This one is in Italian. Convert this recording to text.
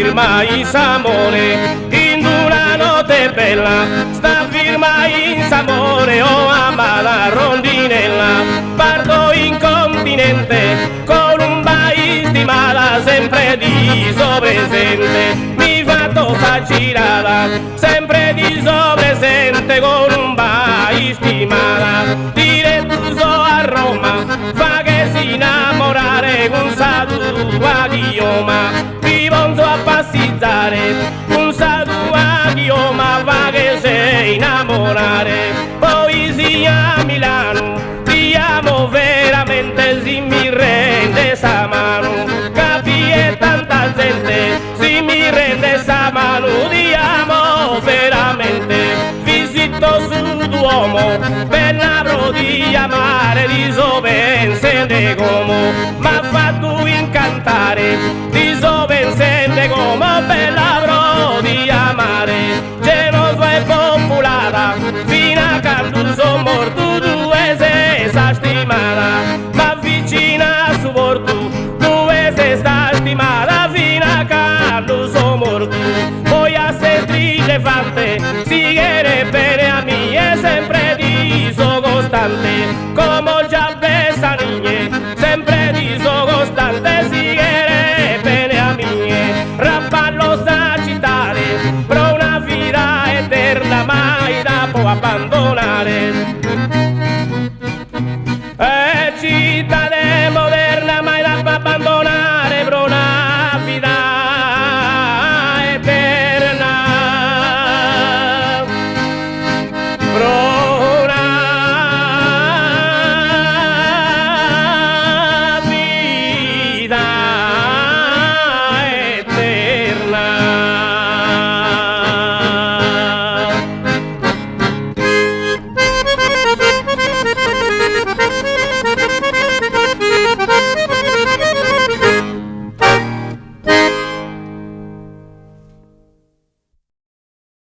firma in s'amore, in una notte bella, sta firma in s'amore, oh amata rondinella, parto in continente, con un bai stimata, sempre di presente, mi fatto sta girata, sempre di presente, con un bai stimata, diretto a Roma, fa che si innamorare con sa tua chioma, vivo a passizzare con sa tua chioma, va che sei innamorare, poi si a Milano, ti amo veramente, si mi rende sa mano, capi e tanta gente, si mi rende sa mano, ti amo veramente, visito su Duomo, per lavoro di amare, di sovensente come, m'ha fatto incantare, di sovensente come, per lavoro di amare, genoso e popolata, fino a quando sono morto, tu sei sta stimata, ma vicina su porto, tu sei sta stimata, fino a quando sono morto, poi a se strisce fatte, si chiede bene a me, è sempre di so costante, come già Bessanigne, sempre di so costante, si chiede bene a me, rappallo sa citare, per una vita eterna mai da può abbandonare. Città moderna mai da può abbandonare, per una vita eterna.